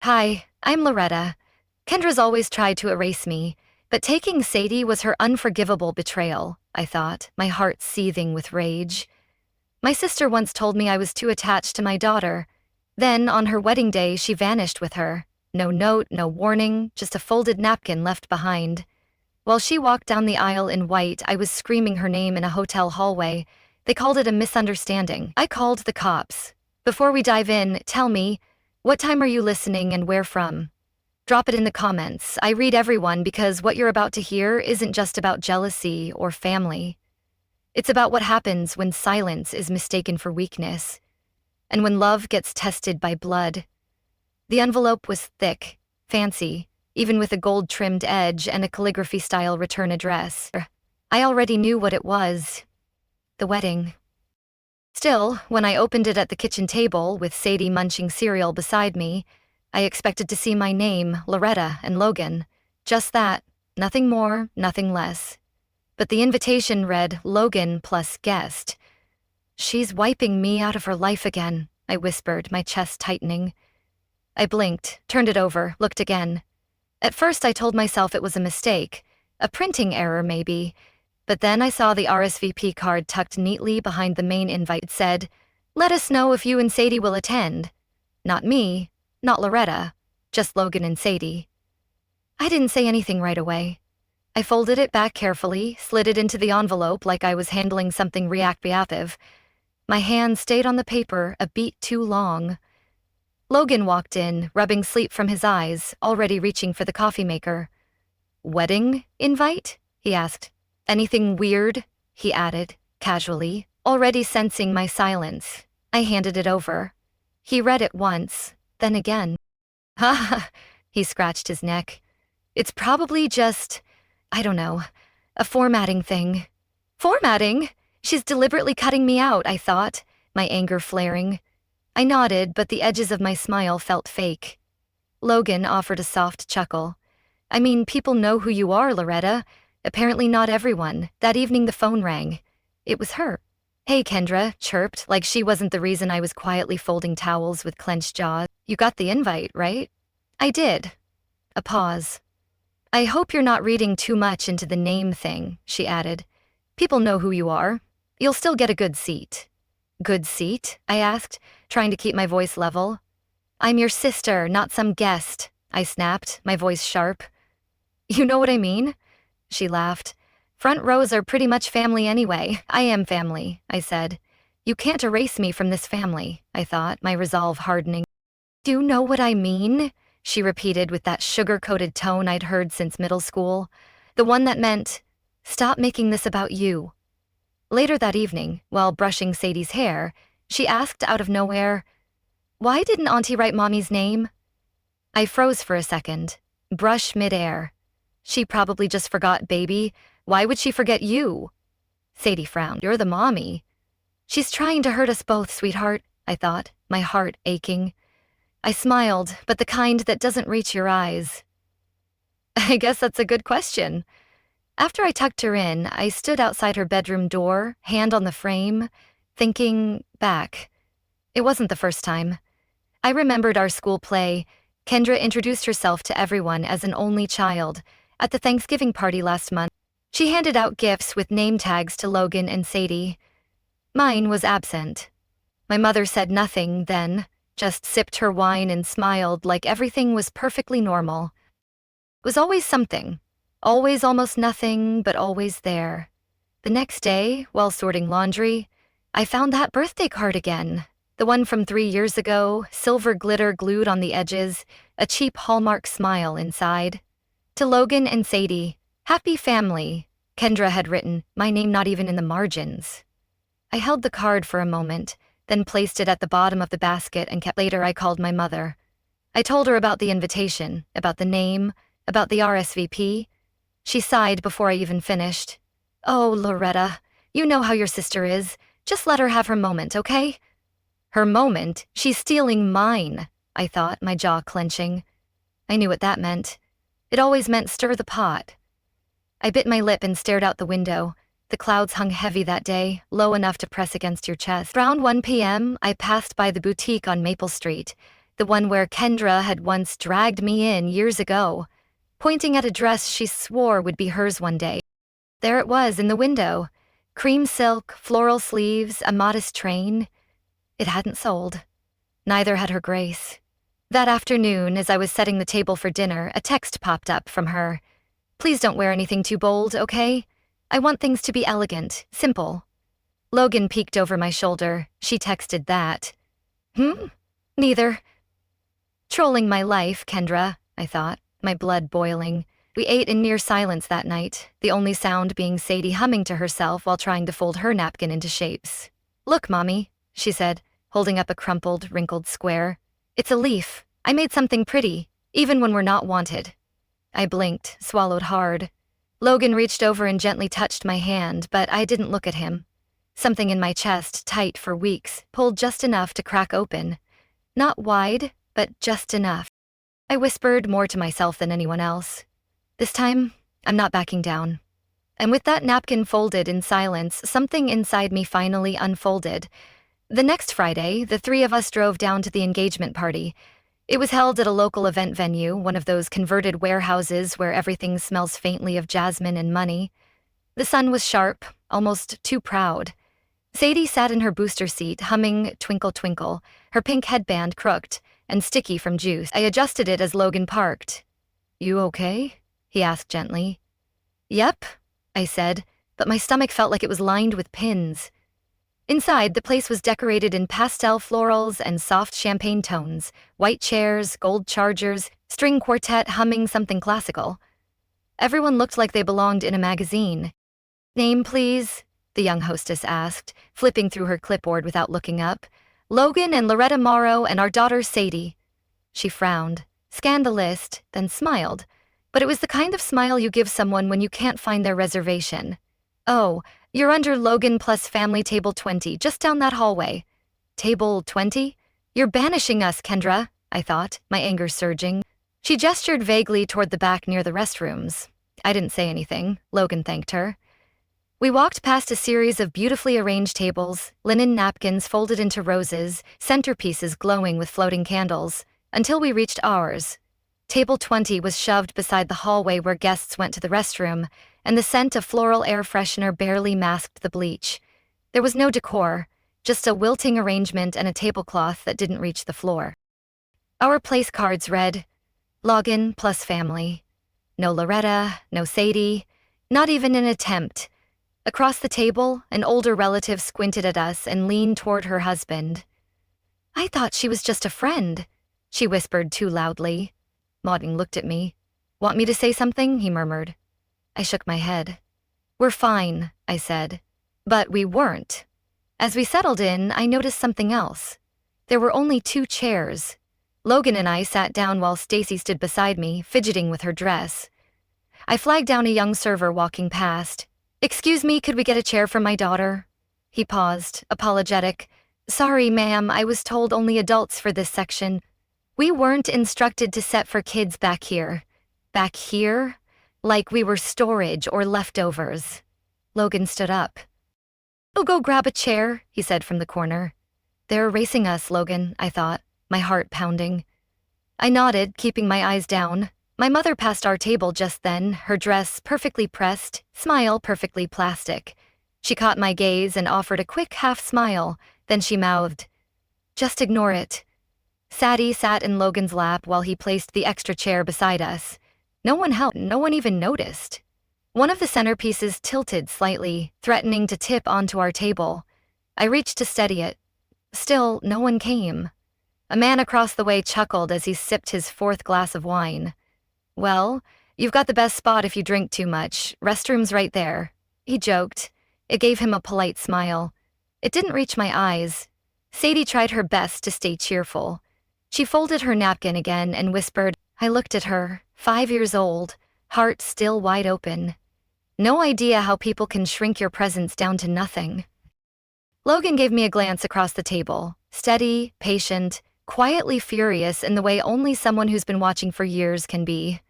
Hi, I'm Loretta. Kendra's always tried to erase me, but taking Sadie was her unforgivable betrayal, I thought, my heart seething with rage. My sister once told me I was too attached to my daughter. Then, on her wedding day, she vanished with her. No note, no warning, just a folded napkin left behind. While she walked down the aisle in white, I was screaming her name in a hotel hallway. They called it a misunderstanding. I called the cops. Before we dive in, tell me, what time are you listening and where from? Drop it in the comments. I read everyone because what you're about to hear isn't just about jealousy or family. It's about what happens when silence is mistaken for weakness, and when love gets tested by blood. The envelope was thick, fancy, even with a gold-trimmed edge and a calligraphy-style return address. I already knew what it was. The wedding. Still, when I opened it at the kitchen table with Sadie munching cereal beside me, I expected to see my name, Loretta, and Logan. Just that. Nothing more, nothing less. But the invitation read Logan plus guest. She's wiping me out of her life again, I whispered, my chest tightening. I blinked, turned it over, looked again. At first I told myself it was a mistake, a printing error maybe, but then I saw the RSVP card tucked neatly behind the main invite. It said, "Let us know if you and Sadie will attend." Not me, not Loretta, just Logan and Sadie. I didn't say anything right away. I folded it back carefully, slid it into the envelope like I was handling something reactive. My hand stayed on the paper a beat too long. Logan walked in, rubbing sleep from his eyes, already reaching for the coffee maker. "Wedding invite?" he asked. "Anything weird?" he added, casually, already sensing my silence. I handed it over. He read it once, then again. "Ha," he scratched his neck. "It's probably just, I don't know, a formatting thing." "Formatting? She's deliberately cutting me out," I thought, my anger flaring. I nodded, but the edges of my smile felt fake. Logan offered a soft chuckle. "I mean, people know who you are, Loretta. Apparently not everyone." That evening the phone rang. It was her. "Hey, Kendra," chirped, like she wasn't the reason I was quietly folding towels with clenched jaws. "You got the invite, right?" "I did." A pause. "I hope you're not reading too much into the name thing," she added. "People know who you are. You'll still get a good seat." "Good seat?" I asked, trying to keep my voice level. "I'm your sister, not some guest," I snapped, my voice sharp. "You know what I mean?" She laughed. "Front rows are pretty much family anyway." "I am family," I said. "You can't erase me from this family," I thought, my resolve hardening. "Do you know what I mean?" she repeated with that sugar-coated tone I'd heard since middle school. The one that meant, "Stop making this about you." Later that evening, while brushing Sadie's hair, she asked out of nowhere, "Why didn't Auntie write Mommy's name?" I froze for a second. Brush midair. "She probably just forgot, baby. Why would she forget you?" Sadie frowned. "You're the mommy." "She's trying to hurt us both, sweetheart," I thought, my heart aching. I smiled, but the kind that doesn't reach your eyes. "I guess that's a good question." After I tucked her in, I stood outside her bedroom door, hand on the frame, thinking back. It wasn't the first time. I remembered our school play. Kendra introduced herself to everyone as an only child at the Thanksgiving party last month. She handed out gifts with name tags to Logan and Sadie. Mine was absent. My mother said nothing then, just sipped her wine and smiled like everything was perfectly normal. It was always something. Always almost nothing, but always there. The next day, while sorting laundry, I found that birthday card again. The one from 3 years ago, silver glitter glued on the edges, a cheap Hallmark smile inside. To Logan and Sadie, "Happy family," Kendra had written, my name not even in the margins. I held the card for a moment, then placed it at the bottom of the basket and kept. Later I called my mother. I told her about the invitation, about the name, about the RSVP. She sighed before I even finished. "Oh, Loretta, you know how your sister is. Just let her have her moment, okay?" Her moment? She's stealing mine, I thought, my jaw clenching. I knew what that meant. It always meant stir the pot. I bit my lip and stared out the window. The clouds hung heavy that day, low enough to press against your chest. Around 1 p.m., I passed by the boutique on Maple Street. the one where Kendra had once dragged me in years ago, pointing at a dress she swore would be hers one day. There it was in the window. Cream silk, floral sleeves, a modest train. It hadn't sold. Neither had her grace. That afternoon, as I was setting the table for dinner, a text popped up from her. "Please don't wear anything too bold, okay? I want things to be elegant, simple." Logan peeked over my shoulder. She texted that. Neither. Trolling my life, Kendra, I thought, my blood boiling. We ate in near silence that night, the only sound being Sadie humming to herself while trying to fold her napkin into shapes. "Look, Mommy," she said, holding up a crumpled, wrinkled square. "It's a leaf. I made something pretty, even when we're not wanted." I blinked, swallowed hard. Logan reached over and gently touched my hand, but I didn't look at him. Something in my chest, tight for weeks, pulled just enough to crack open. Not wide, but just enough. I whispered more to myself than anyone else. This time, I'm not backing down. And with that napkin folded in silence, something inside me finally unfolded. The next Friday, the three of us drove down to the engagement party. It was held at a local event venue, one of those converted warehouses where everything smells faintly of jasmine and money. The sun was sharp, almost too proud. Sadie sat in her booster seat, humming Twinkle Twinkle, her pink headband crooked and sticky from juice. I adjusted it as Logan parked. "You okay?" he asked gently. "Yep," I said, but my stomach felt like it was lined with pins. Inside, the place was decorated in pastel florals and soft champagne tones, white chairs, gold chargers, string quartet humming something classical. Everyone looked like they belonged in a magazine. "Name, please?" the young hostess asked, flipping through her clipboard without looking up. "Logan and Loretta Morrow and our daughter Sadie." She frowned, scanned the list, then smiled. But it was the kind of smile you give someone when you can't find their reservation. "Oh, you're under Logan plus family table 20, just down that hallway." "Table 20? You're banishing us, Kendra," I thought, my anger surging. She gestured vaguely toward the back near the restrooms. I didn't say anything. Logan thanked her. We walked past a series of beautifully arranged tables, linen napkins folded into roses, centerpieces glowing with floating candles, until we reached ours. Table 20 was shoved beside the hallway where guests went to the restroom, and the scent of floral air freshener barely masked the bleach. There was no decor, just a wilting arrangement and a tablecloth that didn't reach the floor. Our place cards read, "Logan plus family." No Loretta, no Sadie, not even an attempt. Across the table, an older relative squinted at us and leaned toward her husband. "I thought she was just a friend," she whispered too loudly. Mauding looked at me. "Want me to say something?" he murmured. I shook my head. "We're fine," I said. But we weren't. As we settled in, I noticed something else. There were only 2 chairs. Logan and I sat down while Stacy stood beside me, fidgeting with her dress. I flagged down a young server walking past. "Excuse me, could we get a chair for my daughter?" He paused, apologetic. "Sorry, ma'am, I was told only adults for this section. We weren't instructed to set for kids back here." Back here? Like we were storage or leftovers. Logan stood up. "Oh, go grab a chair," he said from the corner. "They're erasing us, Logan," I thought, my heart pounding. I nodded, keeping my eyes down. My mother passed our table just then, her dress perfectly pressed, smile perfectly plastic. She caught my gaze and offered a quick half-smile, then she mouthed, "Just ignore it." Sadie sat in Logan's lap while he placed the extra chair beside us. No one helped, no one even noticed. One of the centerpieces tilted slightly, threatening to tip onto our table. I reached to steady it. Still, no one came. A man across the way chuckled as he sipped his 4th glass of wine. "Well, you've got the best spot if you drink too much. Restroom's right there," he joked. It gave him a polite smile. It didn't reach my eyes. Sadie tried her best to stay cheerful. She folded her napkin again and whispered. I looked at her, 5 years old, heart still wide open. No idea how people can shrink your presence down to nothing. Logan gave me a glance across the table, steady, patient, quietly furious in the way only someone who's been watching for years can be.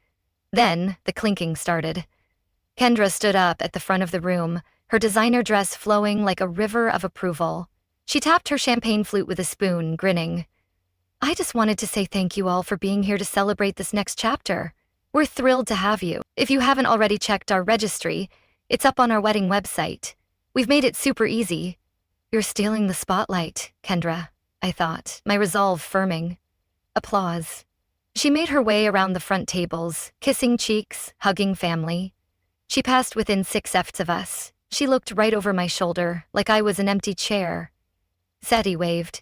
Then, the clinking started. Kendra stood up at the front of the room, her designer dress flowing like a river of approval. She tapped her champagne flute with a spoon, grinning. I just wanted to say thank you all for being here to celebrate this next chapter. We're thrilled to have you. If you haven't already checked our registry, it's up on our wedding website. We've made it super easy. You're stealing the spotlight, Kendra, I thought, my resolve firming. Applause. She made her way around the front tables, kissing cheeks, hugging family. She passed within 6 feet of us. She looked right over my shoulder, like I was an empty chair. Sadie waved.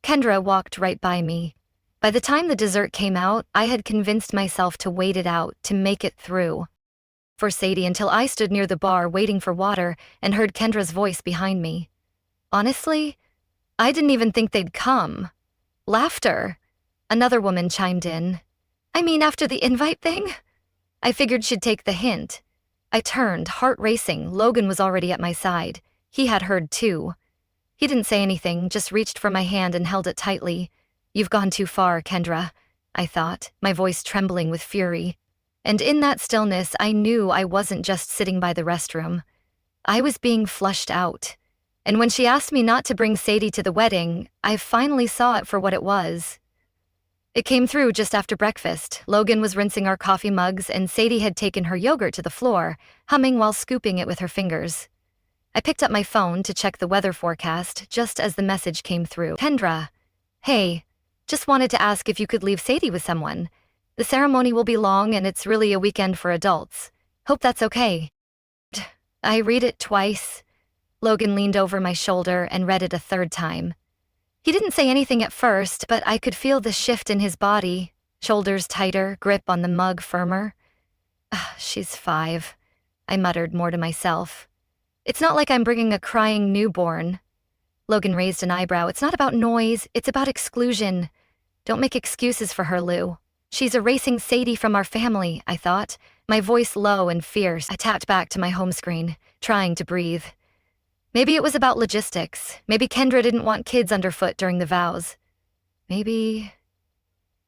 Kendra walked right by me. By the time the dessert came out, I had convinced myself to wait it out, to make it through. For Sadie until I stood near the bar waiting for water and heard Kendra's voice behind me. Honestly, I didn't even think they'd come. Laughter. Another woman chimed in. I mean, after the invite thing? I figured she'd take the hint. I turned, heart racing. Logan was already at my side. He had heard too. He didn't say anything, just reached for my hand and held it tightly. You've gone too far, Kendra, I thought, my voice trembling with fury. And in that stillness, I knew I wasn't just sitting by the restroom. I was being flushed out. And when she asked me not to bring Sadie to the wedding, I finally saw it for what it was. It came through just after breakfast. Logan was rinsing our coffee mugs, and Sadie had taken her yogurt to the floor, humming while scooping it with her fingers. I picked up my phone to check the weather forecast just as the message came through. Kendra, hey, just wanted to ask if you could leave Sadie with someone. The ceremony will be long and it's really a weekend for adults. Hope that's okay. I read it twice. Logan leaned over my shoulder and read it a third time. He didn't say anything at first, but I could feel the shift in his body. Shoulders tighter, grip on the mug firmer. She's 5, I muttered more to myself. It's not like I'm bringing a crying newborn. Logan raised an eyebrow. It's not about noise, it's about exclusion. Don't make excuses for her, Lou. She's erasing Sadie from our family, I thought, my voice low and fierce. I tapped back to my home screen, trying to breathe. Maybe it was about logistics. Maybe Kendra didn't want kids underfoot during the vows. Maybe...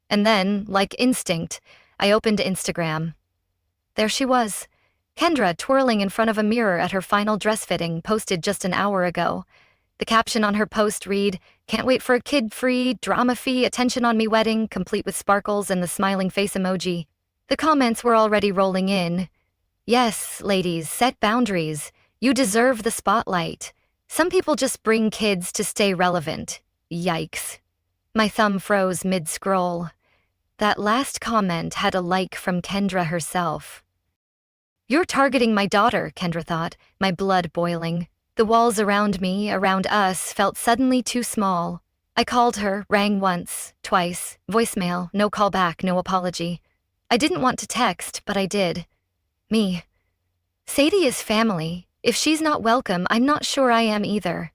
And then, like instinct, I opened Instagram. There she was. Kendra twirling in front of a mirror at her final dress fitting, posted just an hour ago. The caption on her post read, "Can't wait for a kid-free, drama-free, attention-on-me wedding, complete with sparkles and the smiling face emoji." The comments were already rolling in. Yes, ladies, set boundaries. You deserve the spotlight. Some people just bring kids to stay relevant. Yikes. My thumb froze mid-scroll. That last comment had a like from Kendra herself. You're targeting my daughter, Kendra thought, my blood boiling. The walls around me, around us, felt suddenly too small. I called her, rang once, twice, voicemail, no call back, no apology. I didn't want to text, but I did. Me. Sadie is family. If she's not welcome, I'm not sure I am either.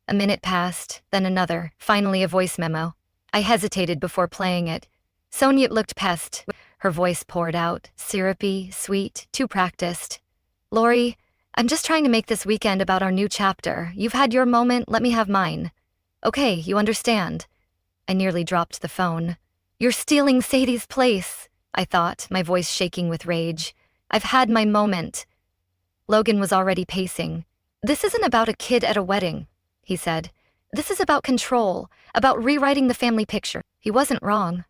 A minute passed, then another, finally a voice memo. I hesitated before playing it. Sonia looked pest. Her voice poured out, syrupy, sweet, too practiced. Lori, I'm just trying to make this weekend about our new chapter. You've had your moment, let me have mine. Okay, you understand. I nearly dropped the phone. You're stealing Sadie's place, I thought, my voice shaking with rage. I've had my moment. Logan was already pacing. This isn't about a kid at a wedding, he said. This is about control, about rewriting the family picture. He wasn't wrong.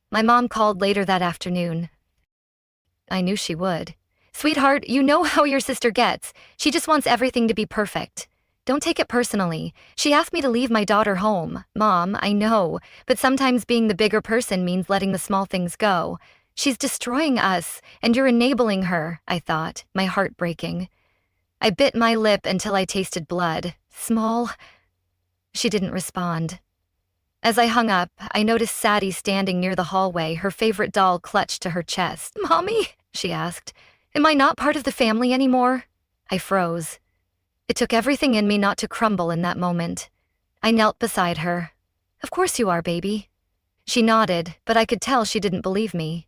My mom called later that afternoon. I knew she would. Sweetheart, you know how your sister gets. She just wants everything to be perfect. Don't take it personally. She asked me to leave my daughter home. Mom, I know, but sometimes being the bigger person means letting the small things go. She's destroying us, and you're enabling her, I thought, my heart breaking. I bit my lip until I tasted blood. Small. She didn't respond. As I hung up, I noticed Sadie standing near the hallway, her favorite doll clutched to her chest. Mommy, she asked, am I not part of the family anymore? I froze. It took everything in me not to crumble in that moment. I knelt beside her. Of course you are, baby. She nodded, but I could tell she didn't believe me.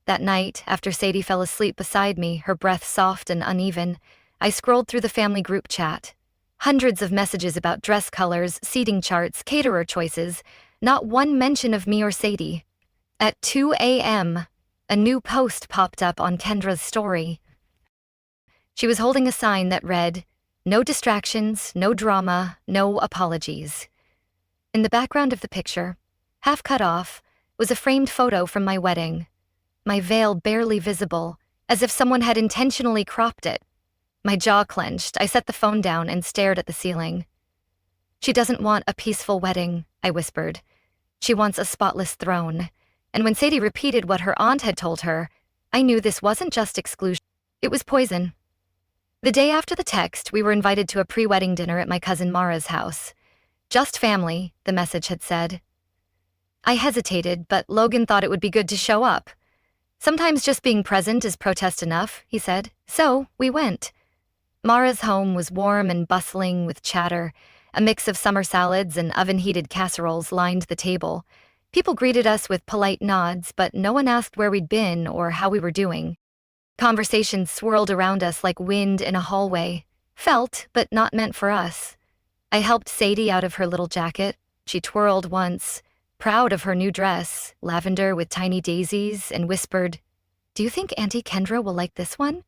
That night, after Sadie fell asleep beside me, her breath soft and uneven, I scrolled through the family group chat. Hundreds of messages about dress colors, seating charts, caterer choices, not one mention of me or Sadie. At 2 a.m., a new post popped up on Kendra's story. She was holding a sign that read, "No distractions, no drama, no apologies." In the background of the picture, Half cut off, was a framed photo from my wedding. My veil barely visible, as if someone had intentionally cropped it. My jaw clenched. I set the phone down and stared at the ceiling. She doesn't want a peaceful wedding, I whispered. She wants a spotless throne. And when Sadie repeated what her aunt had told her, I knew this wasn't just exclusion. It was poison. The day after the text, we were invited to a pre-wedding dinner at my cousin Mara's house. Just family, the message had said. I hesitated, but Logan thought it would be good to show up. Sometimes just being present is protest enough, he said. So, we went. Mara's home was warm and bustling with chatter. A mix of summer salads and oven-heated casseroles lined the table. People greeted us with polite nods, but no one asked where we'd been or how we were doing. Conversations swirled around us like wind in a hallway. Felt, but not meant for us. I helped Sadie out of her little jacket. She twirled once, proud of her new dress, lavender with tiny daisies, and whispered, "Do you think Auntie Kendra will like this one?"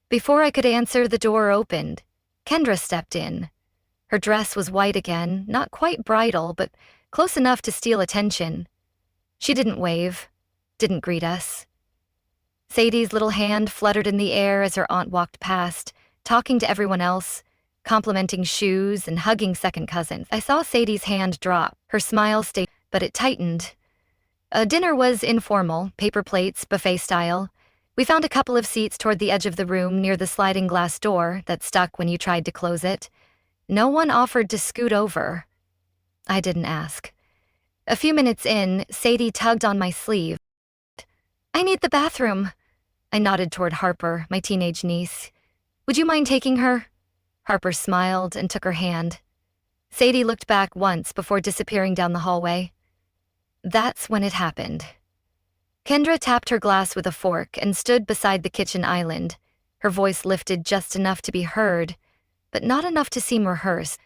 Before I could answer, the door opened. Kendra stepped in. Her dress was white again, not quite bridal, but close enough to steal attention. She didn't wave, didn't greet us. Sadie's little hand fluttered in the air as her aunt walked past, talking to everyone else, complimenting shoes and hugging second cousins. I saw Sadie's hand drop. Her smile stayed, but it tightened. Dinner was informal, paper plates, buffet style. We found a couple of seats toward the edge of the room near the sliding glass door that stuck when you tried to close it. No one offered to scoot over. I didn't ask. A few minutes in, Sadie tugged on my sleeve. "I need the bathroom." I nodded toward Harper, my teenage niece. "Would you mind taking her?" Harper smiled and took her hand. Sadie looked back once before disappearing down the hallway. That's when it happened. Kendra tapped her glass with a fork and stood beside the kitchen island. Her voice lifted just enough to be heard, but not enough to seem rehearsed.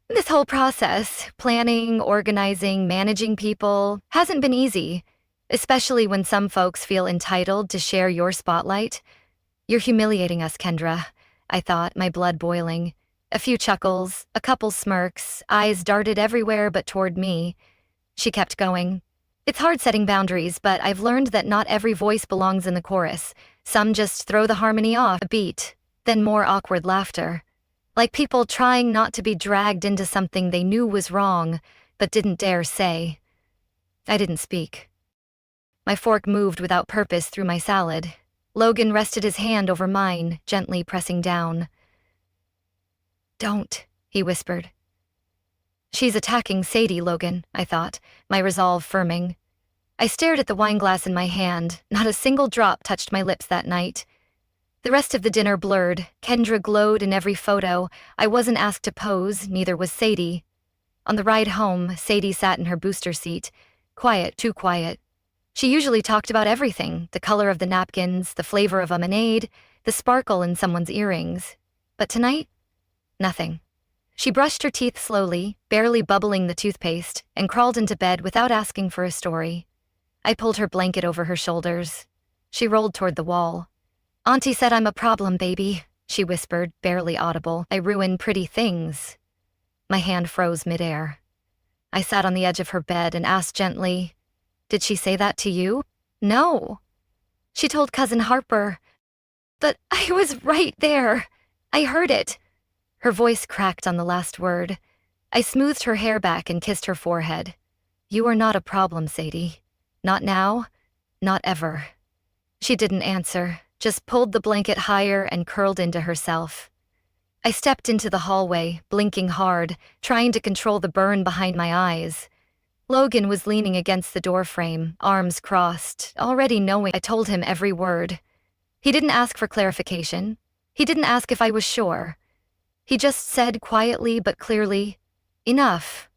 "This whole process, planning, organizing, managing people, hasn't been easy, especially when some folks feel entitled to share your spotlight. You're humiliating us, Kendra," I thought, my blood boiling. A few chuckles, a couple smirks, eyes darted everywhere but toward me. She kept going. "It's hard setting boundaries, but I've learned that not every voice belongs in the chorus. Some just throw the harmony off a beat, then more awkward laughter. Like people trying not to be dragged into something they knew was wrong, but didn't dare say." I didn't speak. My fork moved without purpose through my salad. Logan rested his hand over mine, gently pressing down. "Don't," he whispered. "She's attacking Sadie, Logan," I thought, my resolve firming. I stared at the wineglass in my hand. Not a single drop touched my lips that night. The rest of the dinner blurred. Kendra glowed in every photo. I wasn't asked to pose, neither was Sadie. On the ride home, Sadie sat in her booster seat. Quiet, too quiet. She usually talked about everything, the color of the napkins, the flavor of lemonade, the sparkle in someone's earrings. But tonight, nothing. She brushed her teeth slowly, barely bubbling the toothpaste, and crawled into bed without asking for a story. I pulled her blanket over her shoulders. She rolled toward the wall. "Auntie said I'm a problem, baby," she whispered, barely audible. "I ruin pretty things." My hand froze midair. I sat on the edge of her bed and asked gently, "Did she say that to you?" "No." "She told Cousin Harper." "But I was right there. I heard it." Her voice cracked on the last word. I smoothed her hair back and kissed her forehead. "You are not a problem, Sadie. Not now, not ever." She didn't answer, just pulled the blanket higher and curled into herself. I stepped into the hallway, blinking hard, trying to control the burn behind my eyes. Logan was leaning against the doorframe, arms crossed, already knowing. I told him every word. He didn't ask for clarification. He didn't ask if I was sure. He just said quietly but clearly, "Enough.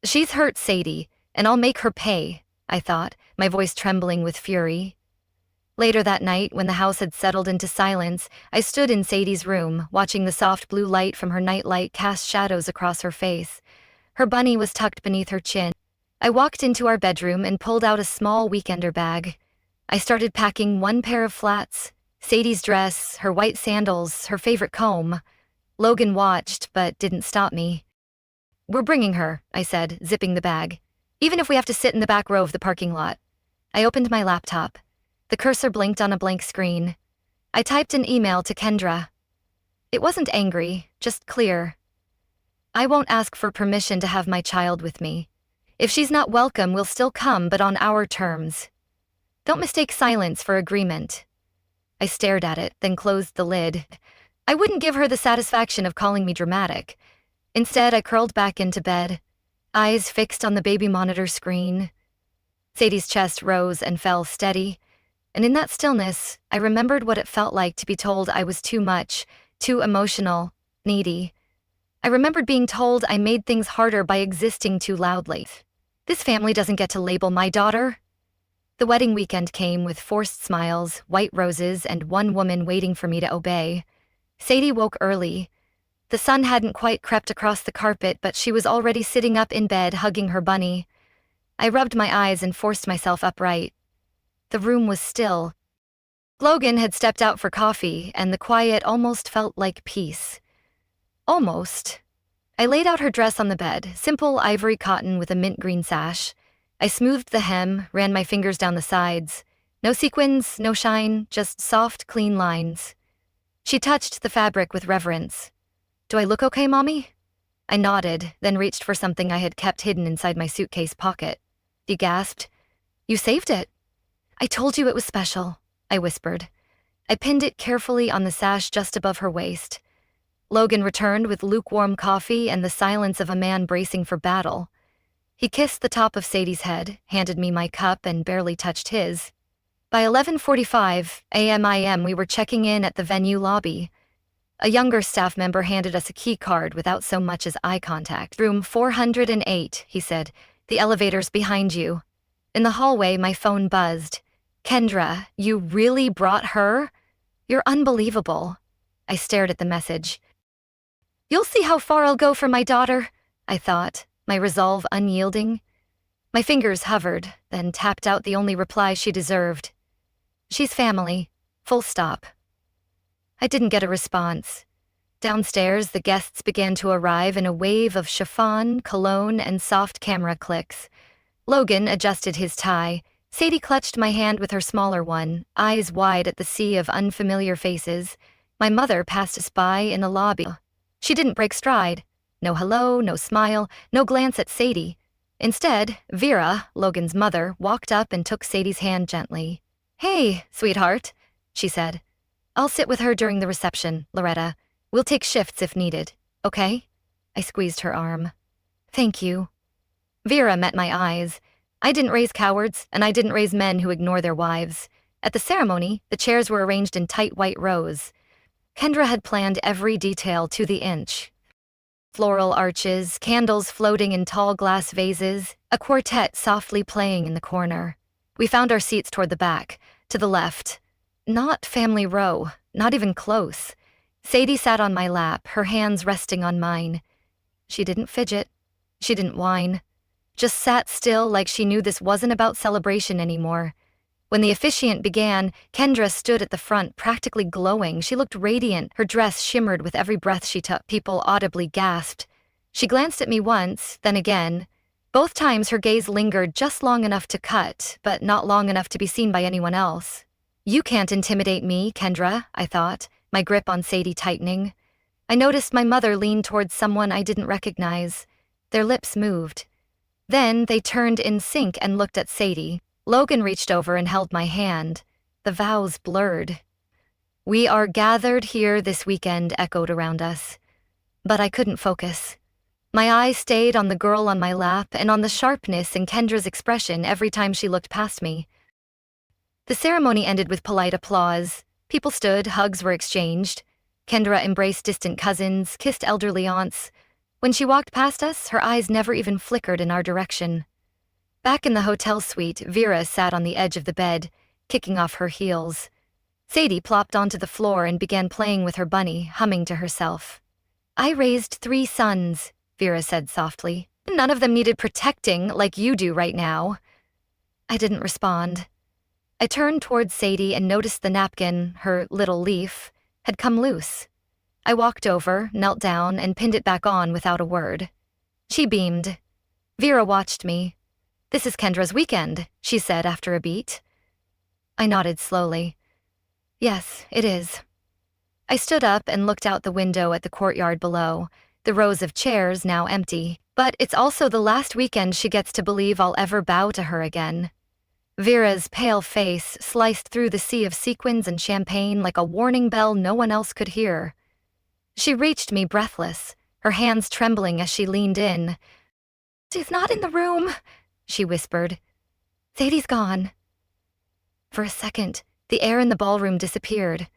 She's hurt Sadie, and I'll make her pay," I thought, my voice trembling with fury. Later that night, when the house had settled into silence, I stood in Sadie's room, watching the soft blue light from her nightlight cast shadows across her face. Her bunny was tucked beneath her chin. I walked into our bedroom and pulled out a small weekender bag. I started packing one pair of flats, Sadie's dress, her white sandals, her favorite comb. Logan watched, but didn't stop me. "We're bringing her," I said, zipping the bag. Even if we have to sit in the back row of the parking lot. I opened my laptop. The cursor blinked on a blank screen. I typed an email to Kendra. It wasn't angry, just clear. I won't ask for permission to have my child with me. If she's not welcome, we'll still come, but on our terms. Don't mistake silence for agreement. I stared at it, then closed the lid. I wouldn't give her the satisfaction of calling me dramatic. Instead, I curled back into bed, eyes fixed on the baby monitor screen. Sadie's chest rose and fell steady, and in that stillness, I remembered what it felt like to be told I was too much, too emotional, needy. I remembered being told I made things harder by existing too loudly. This family doesn't get to label my daughter. The wedding weekend came with forced smiles, white roses, and one woman waiting for me to obey. Sadie woke early. The sun hadn't quite crept across the carpet, but she was already sitting up in bed hugging her bunny. I rubbed my eyes and forced myself upright. The room was still. Logan had stepped out for coffee, and the quiet almost felt like peace. Almost. I laid out her dress on the bed, simple ivory cotton with a mint green sash. I smoothed the hem, ran my fingers down the sides. No sequins, no shine, just soft, clean lines. She touched the fabric with reverence. "Do I look okay, Mommy?" I nodded, then reached for something I had kept hidden inside my suitcase pocket. She gasped. "You saved it." "I told you it was special," I whispered. I pinned it carefully on the sash just above her waist. Logan returned with lukewarm coffee and the silence of a man bracing for battle. He kissed the top of Sadie's head, handed me my cup, and barely touched his. By 11:45 a.m. we were checking in at the venue lobby. A younger staff member handed us a key card without so much as eye contact. "Room 408, he said. "The elevator's behind you." In the hallway, my phone buzzed. "Kendra, you really brought her? You're unbelievable." I stared at the message. "You'll see how far I'll go for my daughter," I thought, my resolve unyielding. My fingers hovered, then tapped out the only reply she deserved. "She's family. Full stop." I didn't get a response. Downstairs, the guests began to arrive in a wave of chiffon, cologne, and soft camera clicks. Logan adjusted his tie. Sadie clutched my hand with her smaller one, eyes wide at the sea of unfamiliar faces. My mother passed us by in the lobby. She didn't break stride. No hello, no smile, no glance at Sadie. Instead, Vera, Logan's mother, walked up and took Sadie's hand gently. "Hey, sweetheart," she said. "I'll sit with her during the reception, Loretta. We'll take shifts if needed, okay?" I squeezed her arm. "Thank you." Vera met my eyes. I didn't raise cowards, and I didn't raise men who ignore their wives. At the ceremony, the chairs were arranged in tight white rows. Kendra had planned every detail to the inch. Floral arches, candles floating in tall glass vases, a quartet softly playing in the corner. We found our seats toward the back, to the left. Not family row, not even close. Sadie sat on my lap, her hands resting on mine. She didn't fidget. She didn't whine. Just sat still like she knew this wasn't about celebration anymore. When the officiant began, Kendra stood at the front, practically glowing. She looked radiant. Her dress shimmered with every breath she took. People audibly gasped. She glanced at me once, then again. Both times her gaze lingered just long enough to cut, but not long enough to be seen by anyone else. "You can't intimidate me, Kendra," I thought, my grip on Sadie tightening. I noticed my mother lean towards someone I didn't recognize. Their lips moved. Then they turned in sync and looked at Sadie. Logan reached over and held my hand. The vows blurred. "We are gathered here this weekend," echoed around us. But I couldn't focus. My eyes stayed on the girl on my lap and on the sharpness in Kendra's expression every time she looked past me. The ceremony ended with polite applause. People stood, hugs were exchanged. Kendra embraced distant cousins, kissed elderly aunts. When she walked past us, her eyes never even flickered in our direction. Back in the hotel suite, Vera sat on the edge of the bed, kicking off her heels. Sadie plopped onto the floor and began playing with her bunny, humming to herself. "I raised 3 sons," Vera said softly. "None of them needed protecting like you do right now." I didn't respond. I turned towards Sadie and noticed the napkin, her little leaf, had come loose. I walked over, knelt down, and pinned it back on without a word. She beamed. Vera watched me. "This is Kendra's weekend," she said after a beat. I nodded slowly. "Yes, it is." I stood up and looked out the window at the courtyard below, the rows of chairs now empty. But it's also the last weekend she gets to believe I'll ever bow to her again. Vera's pale face sliced through the sea of sequins and champagne like a warning bell no one else could hear. She reached me breathless, her hands trembling as she leaned in. "She's not in the room," she whispered. "Sadie's gone." For a second, the air in the ballroom disappeared.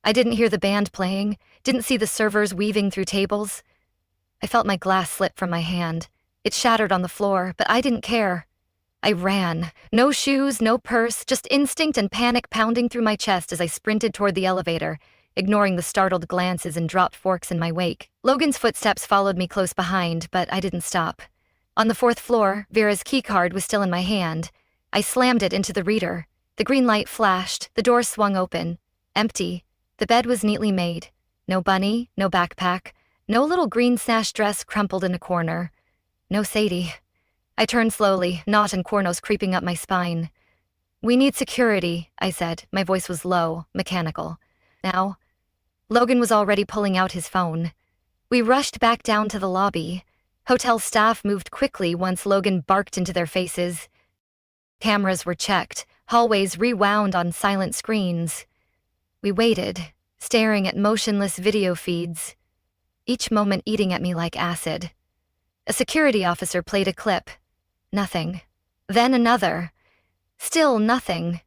I didn't hear the band playing, didn't see the servers weaving through tables. I felt my glass slip from my hand. It shattered on the floor, but I didn't care. I ran. No shoes, no purse, just instinct and panic pounding through my chest as I sprinted toward the elevator, ignoring the startled glances and dropped forks in my wake. Logan's footsteps followed me close behind, but I didn't stop. On the 4th floor, Vera's keycard was still in my hand. I slammed it into the reader. The green light flashed, the door swung open. Empty. The bed was neatly made. No bunny, no backpack, no little green sash dress crumpled in a corner. No Sadie. I turned slowly, knot and cornos creeping up my spine. "We need security," I said. My voice was low, mechanical. "Now?" Logan was already pulling out his phone. We rushed back down to the lobby. Hotel staff moved quickly once Logan barked into their faces. Cameras were checked, hallways rewound on silent screens. We waited, staring at motionless video feeds, each moment eating at me like acid. A security officer played a clip. Nothing. Then another. Still nothing.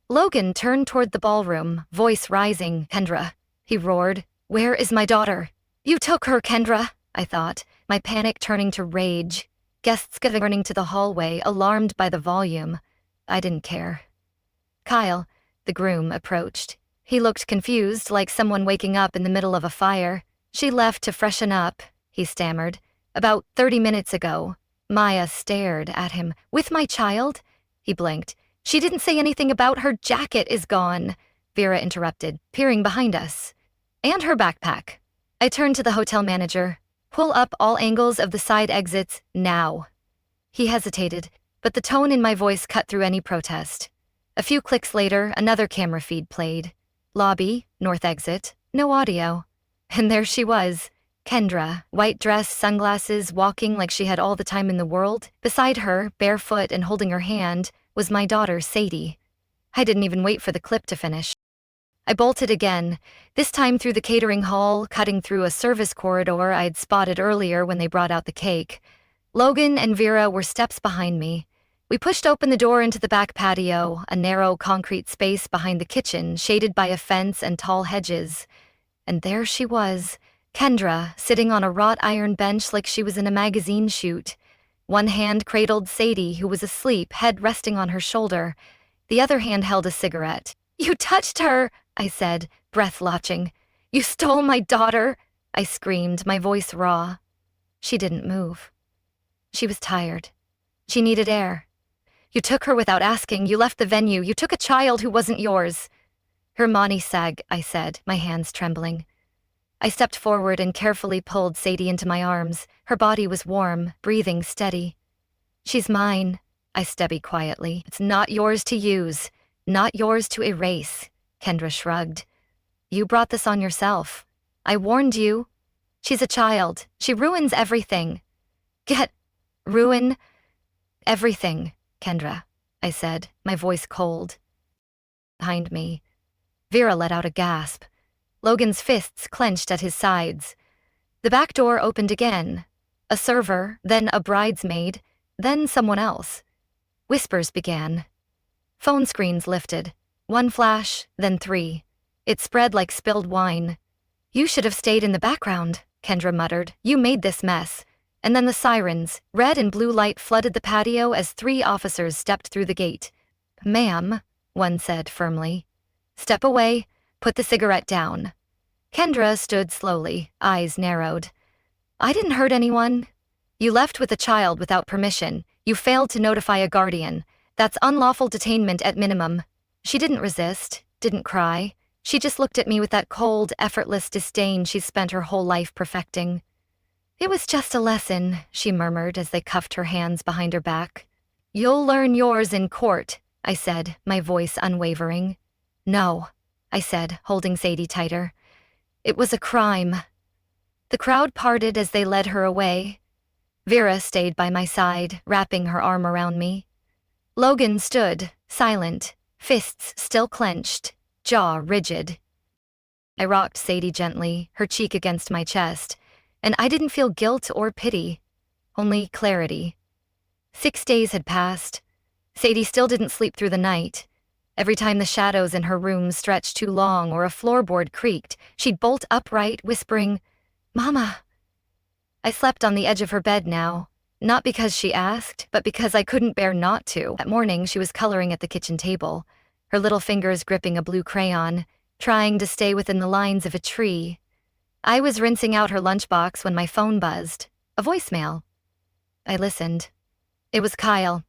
Logan turned toward the ballroom, voice rising. "Kendra," he roared. "Where is my daughter?" "You took her, Kendra," I thought, my panic turning to rage. Guests running to the hallway, alarmed by the volume. I didn't care. Kyle, the groom, approached. He looked confused, like someone waking up in the middle of a fire. "She left to freshen up," he stammered. "About 30 minutes ago." Maya stared at him. "With my child?" He blinked. "She didn't say anything about her jacket is gone," Vera interrupted, peering behind us. "And her backpack." I turned to the hotel manager. "Pull up all angles of the side exits, now." He hesitated, but the tone in my voice cut through any protest. A few clicks later, another camera feed played. Lobby, north exit, no audio. And there she was, Kendra, white dress, sunglasses, walking like she had all the time in the world. Beside her, barefoot and holding her hand, was my daughter, Sadie. I didn't even wait for the clip to finish. I bolted again, this time through the catering hall, cutting through a service corridor I'd spotted earlier when they brought out the cake. Logan and Vera were steps behind me. We pushed open the door into the back patio, a narrow concrete space behind the kitchen, shaded by a fence and tall hedges. And there she was, Kendra, sitting on a wrought iron bench like she was in a magazine shoot. One hand cradled Sadie, who was asleep, head resting on her shoulder. The other hand held a cigarette. "You touched her," I said, breath lotching. "You stole my daughter," I screamed, my voice raw. She didn't move. She was tired. She needed air. "You took her without asking. You left the venue. You took a child who wasn't yours." "Her money sag," I said, my hands trembling. I stepped forward and carefully pulled Sadie into my arms. Her body was warm, breathing steady. "She's mine," I stubbied quietly. "It's not yours to use, not yours to erase," Kendra shrugged. "You brought this on yourself. I warned you. She's a child. She ruins everything." Ruin everything, Kendra," I said, my voice cold. Behind me, Vera let out a gasp. Logan's fists clenched at his sides. The back door opened again. A server, then a bridesmaid, then someone else. Whispers began. Phone screens lifted. One flash, then 3. It spread like spilled wine. "You should have stayed in the background," Kendra muttered. "You made this mess." And then the sirens, red and blue light flooded the patio as 3 officers stepped through the gate. "Ma'am," one said firmly. "Step away, put the cigarette down." Kendra stood slowly, eyes narrowed. "I didn't hurt anyone." "You left with a child without permission. You failed to notify a guardian. That's unlawful detainment at minimum." She didn't resist, didn't cry. She just looked at me with that cold, effortless disdain she's spent her whole life perfecting. "It was just a lesson," she murmured as they cuffed her hands behind her back. You'll learn yours in court, I said, my voice unwavering. No, I said, holding Sadie tighter. It was a crime. The crowd parted as they led her away. Vera stayed by my side, wrapping her arm around me. Logan stood, silent, fists still clenched, jaw rigid. I rocked Sadie gently, her cheek against my chest, and I didn't feel guilt or pity, only clarity. 6 days had passed. Sadie still didn't sleep through the night. Every time the shadows in her room stretched too long or a floorboard creaked, she'd bolt upright, whispering, "Mama." I slept on the edge of her bed now, not because she asked, but because I couldn't bear not to. That morning, she was coloring at the kitchen table, her little fingers gripping a blue crayon, trying to stay within the lines of a tree. I was rinsing out her lunchbox when my phone buzzed, a voicemail. I listened. It was Kyle.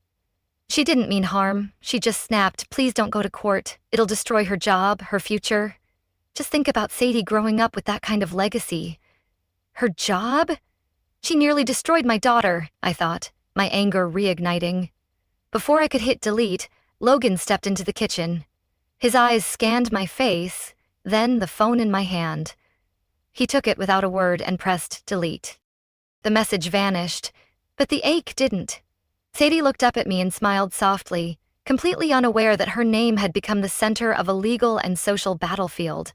She didn't mean harm. She just snapped, "Please don't go to court. It'll destroy her job, her future. Just think about Sadie growing up with that kind of legacy." Her job? She nearly destroyed my daughter, I thought, my anger reigniting. Before I could hit delete, Logan stepped into the kitchen. His eyes scanned my face, then the phone in my hand. He took it without a word and pressed delete. The message vanished, but the ache didn't. Sadie looked up at me and smiled softly, completely unaware that her name had become the center of a legal and social battlefield.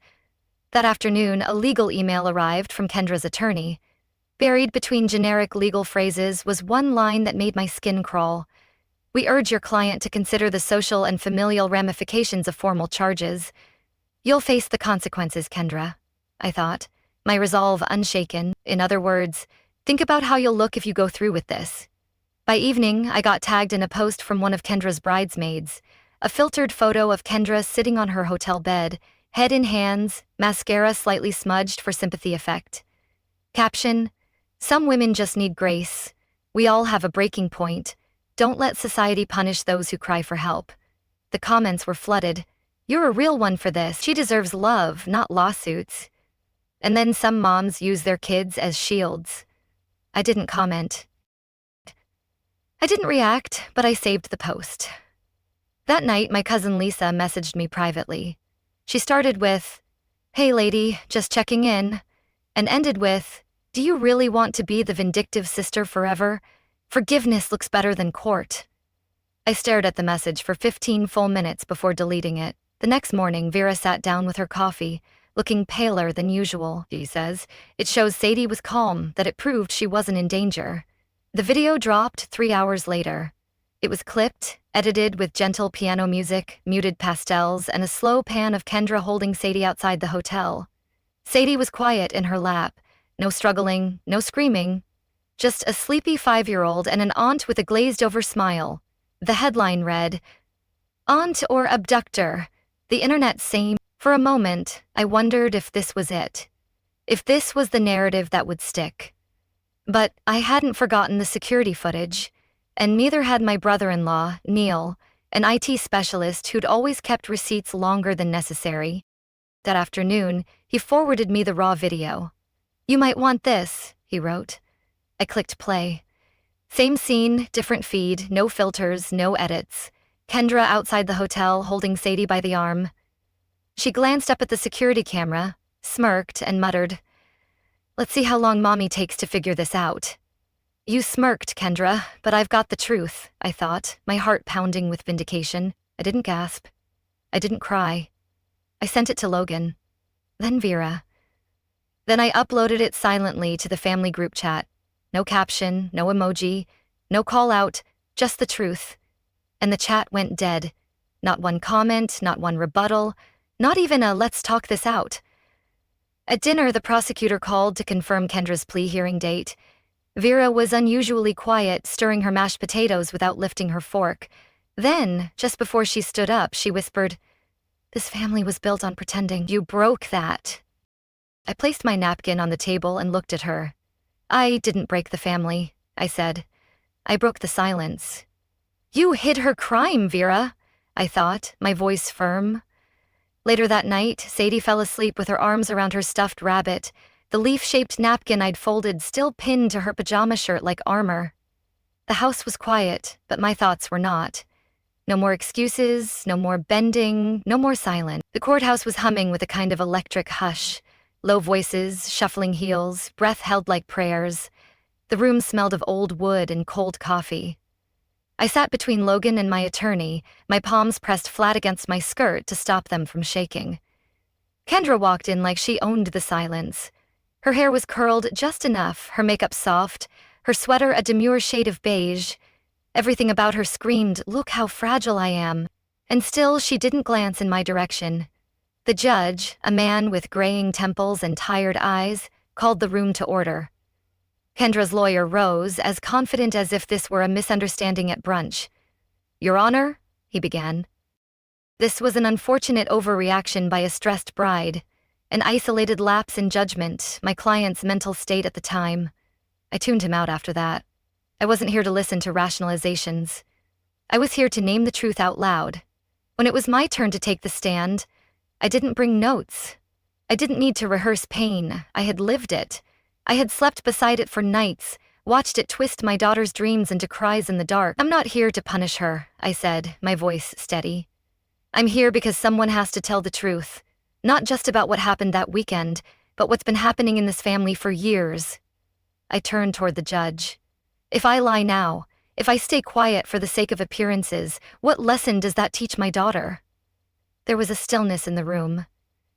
That afternoon, a legal email arrived from Kendra's attorney. Buried between generic legal phrases was one line that made my skin crawl. "We urge your client to consider the social and familial ramifications of formal charges. You'll face the consequences, Kendra," I thought, my resolve unshaken. In other words, think about how you'll look if you go through with this. By evening, I got tagged in a post from one of Kendra's bridesmaids, a filtered photo of Kendra sitting on her hotel bed, head in hands, mascara slightly smudged for sympathy effect. Caption: "Some women just need grace. We all have a breaking point. Don't let society punish those who cry for help." The comments were flooded. "You're a real one for this. She deserves love, not lawsuits." And then some moms use their kids as shields. I didn't comment. I didn't react, but I saved the post. That night, my cousin Lisa messaged me privately. She started with, "Hey lady, just checking in," and ended with, "Do you really want to be the vindictive sister forever? Forgiveness looks better than court." I stared at the message for 15 full minutes before deleting it. The next morning, Vera sat down with her coffee, looking paler than usual. She says, "It shows Sadie was calm, that it proved she wasn't in danger." The video dropped 3 hours later. It was clipped, edited with gentle piano music, muted pastels, and a slow pan of Kendra holding Sadie outside the hotel. Sadie was quiet in her lap, no struggling, no screaming, just a sleepy 5-year-old and an aunt with a glazed-over smile. The headline read, "Aunt or abductor, the internet same." For a moment, I wondered if this was it. If this was the narrative that would stick. But I hadn't forgotten the security footage, and neither had my brother-in-law, Neil, an IT specialist who'd always kept receipts longer than necessary. That afternoon, he forwarded me the raw video. "You might want this," he wrote. I clicked play. Same scene, different feed, no filters, no edits. Kendra outside the hotel, holding Sadie by the arm. She glanced up at the security camera, smirked, and muttered, "Let's see how long Mommy takes to figure this out." "You smirked, Kendra, but I've got the truth," I thought, my heart pounding with vindication. I didn't gasp. I didn't cry. I sent it to Logan. Then Vera. Then I uploaded it silently to the family group chat. No caption, no emoji, no call out, just the truth. And the chat went dead. Not one comment, not one rebuttal, not even a "let's talk this out." At dinner, the prosecutor called to confirm Kendra's plea hearing date. Vera was unusually quiet, stirring her mashed potatoes without lifting her fork. Then, just before she stood up, she whispered, "This family was built on pretending. You broke that." I placed my napkin on the table and looked at her. "I didn't break the family," I said. "I broke the silence." "You hid her crime, Vera," I thought, my voice firm. Later that night, Sadie fell asleep with her arms around her stuffed rabbit, the leaf-shaped napkin I'd folded still pinned to her pajama shirt like armor. The house was quiet, but my thoughts were not. No more excuses, no more bending, no more silence. The courthouse was humming with a kind of electric hush. Low voices, shuffling heels, breath held like prayers. The room smelled of old wood and cold coffee. I sat between Logan and my attorney, my palms pressed flat against my skirt to stop them from shaking. Kendra walked in like she owned the silence. Her hair was curled just enough, her makeup soft, her sweater a demure shade of beige. Everything about her screamed, "Look how fragile I am." And still she didn't glance in my direction. The judge, a man with graying temples and tired eyes, called the room to order. Kendra's lawyer rose, as confident as if this were a misunderstanding at brunch. "Your Honor," he began. This was an unfortunate overreaction by a stressed bride, an isolated lapse in judgment, my client's mental state at the time. I tuned him out after that. I wasn't here to listen to rationalizations. I was here to name the truth out loud. When it was my turn to take the stand, I didn't bring notes. I didn't need to rehearse pain. I had lived it. I had slept beside it for nights, watched it twist my daughter's dreams into cries in the dark. "I'm not here to punish her," I said, my voice steady. "I'm here because someone has to tell the truth. Not just about what happened that weekend, but what's been happening in this family for years." I turned toward the judge. If I lie now, if I stay quiet for the sake of appearances, what lesson does that teach my daughter? There was a stillness in the room.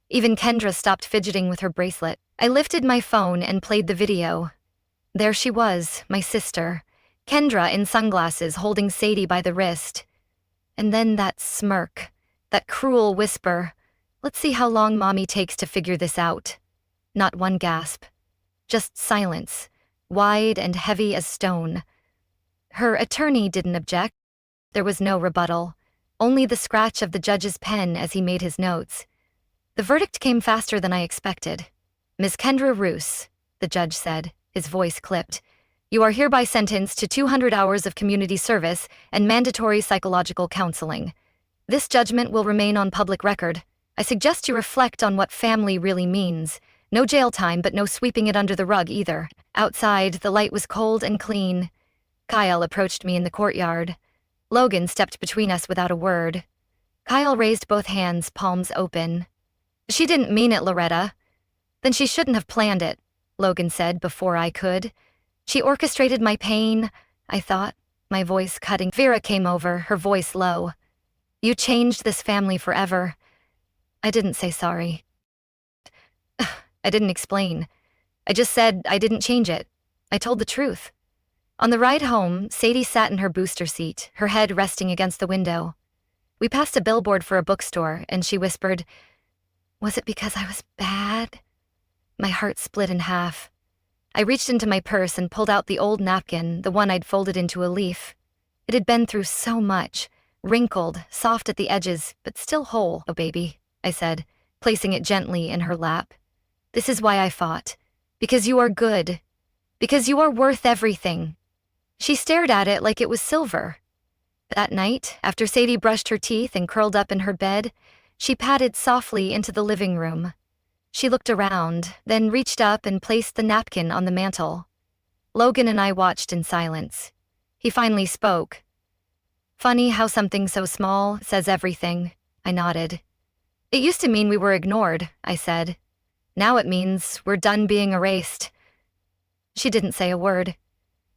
Even Kendra stopped fidgeting with her bracelet. I lifted my phone and played the video. There she was, my sister, Kendra in sunglasses holding Sadie by the wrist. And then that smirk, that cruel whisper, "Let's see how long Mommy takes to figure this out." Not one gasp. Just silence, wide and heavy as stone. Her attorney didn't object. There was no rebuttal, only the scratch of the judge's pen as he made his notes. The verdict came faster than I expected. "Ms. Kendra Roos," the judge said, his voice clipped, "you are hereby sentenced to 200 hours of community service and mandatory psychological counseling. This judgment will remain on public record. I suggest you reflect on what family really means. No jail time, but no sweeping it under the rug either." Outside, the light was cold and clean. Kyle approached me in the courtyard. Logan stepped between us without a word. Kyle raised both hands, palms open. "She didn't mean it, Loretta." "Then she shouldn't have planned it," Logan said before I could. "She orchestrated my pain," I thought, my voice cutting. Vera came over, her voice low. "You changed this family forever." I didn't say sorry. I didn't explain. I just said I didn't change it. I told the truth. On the ride home, Sadie sat in her booster seat, her head resting against the window. We passed a billboard for a bookstore, and she whispered, "Was it because I was bad?" My heart split in half. I reached into my purse and pulled out the old napkin, the one I'd folded into a leaf. It had been through so much, wrinkled, soft at the edges, but still whole. "Oh, baby," I said, placing it gently in her lap. "This is why I fought. Because you are good. Because you are worth everything." She stared at it like it was silver. That night, after Sadie brushed her teeth and curled up in her bed, she padded softly into the living room. She looked around, then reached up and placed the napkin on the mantel. Logan and I watched in silence. He finally spoke. "Funny how something so small says everything," I nodded. "It used to mean we were ignored," I said. "Now it means we're done being erased." She didn't say a word.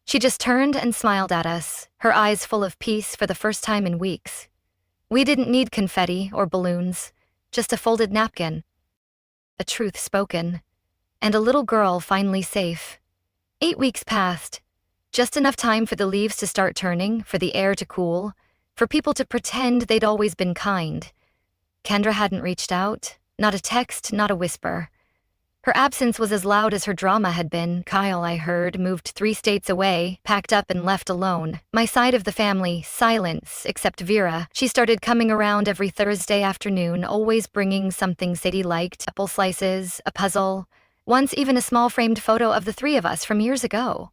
She just turned and smiled at us, her eyes full of peace for the first time in weeks. We didn't need confetti or balloons, just a folded napkin. A truth spoken, and a little girl finally safe. 8 weeks passed, just enough time for the leaves to start turning, for the air to cool, for people to pretend they'd always been kind. Kendra hadn't reached out, not a text, not a whisper. Her absence was as loud as her drama had been. Kyle, I heard, moved 3 states away, packed up and left alone. My side of the family, silence, except Vera. She started coming around every Thursday afternoon, always bringing something Sadie liked, apple slices, a puzzle, once even a small framed photo of the 3 of us from years ago.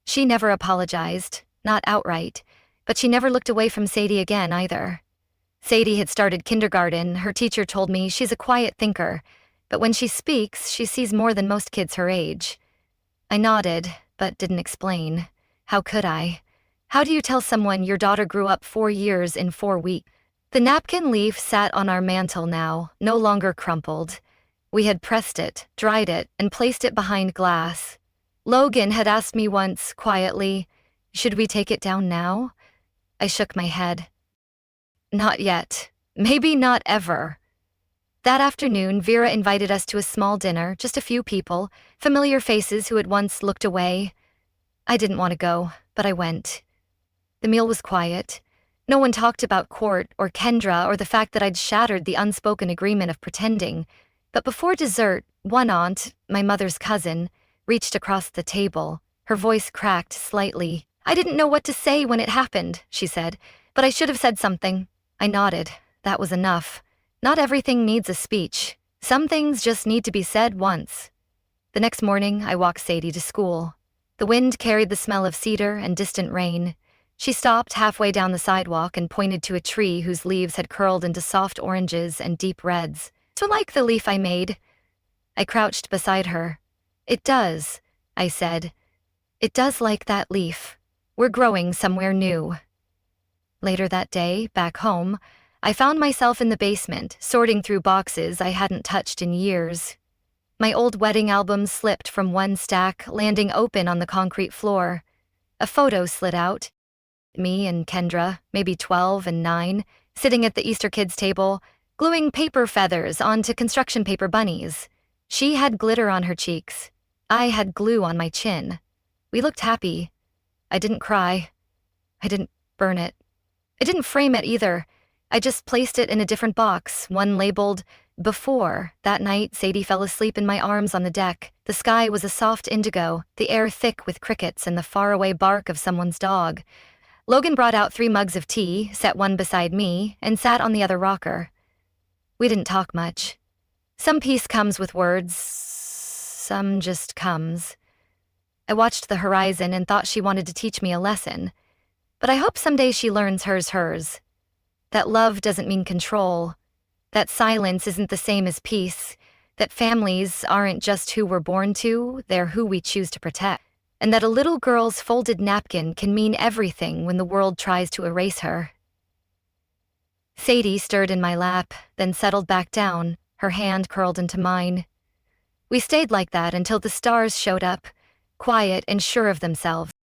She never apologized, not outright, but she never looked away from Sadie again either. Sadie had started kindergarten. Her teacher told me she's a quiet thinker, but when she speaks, she sees more than most kids her age. I nodded, but didn't explain. How could I? How do you tell someone your daughter grew up 4 years in 4 weeks? The napkin leaf sat on our mantel now, no longer crumpled. We had pressed it, dried it, and placed it behind glass. Logan had asked me once, quietly, "Should we take it down now?" I shook my head. Not yet. Maybe not ever. That afternoon, Vera invited us to a small dinner, just a few people, familiar faces who had once looked away. I didn't want to go, but I went. The meal was quiet. No one talked about court or Kendra or the fact that I'd shattered the unspoken agreement of pretending. But before dessert, one aunt, my mother's cousin, reached across the table. Her voice cracked slightly. "I didn't know what to say when it happened," she said, "but I should have said something." I nodded. That was enough. Not everything needs a speech. Some things just need to be said once. The next morning, I walked Sadie to school. The wind carried the smell of cedar and distant rain. She stopped halfway down the sidewalk and pointed to a tree whose leaves had curled into soft oranges and deep reds. "So like the leaf I made." I crouched beside her. "It does," I said. "It does like that leaf. We're growing somewhere new." Later that day, back home, I found myself in the basement, sorting through boxes I hadn't touched in years. My old wedding album slipped from one stack, landing open on the concrete floor. A photo slid out. Me and Kendra, maybe 12 and 9, sitting at the Easter kids table, gluing paper feathers onto construction paper bunnies. She had glitter on her cheeks. I had glue on my chin. We looked happy. I didn't cry. I didn't burn it. I didn't frame it either. I just placed it in a different box, one labeled "Before." That night, Sadie fell asleep in my arms on the deck. The sky was a soft indigo, the air thick with crickets and the faraway bark of someone's dog. Logan brought out 3 mugs of tea, set one beside me, and sat on the other rocker. We didn't talk much. Some peace comes with words, some just comes. I watched the horizon and thought she wanted to teach me a lesson. But I hope someday she learns hers. That love doesn't mean control. That silence isn't the same as peace. That families aren't just who we're born to, they're who we choose to protect. And that a little girl's folded napkin can mean everything when the world tries to erase her. Sadie stirred in my lap, then settled back down, her hand curled into mine. We stayed like that until the stars showed up, quiet and sure of themselves.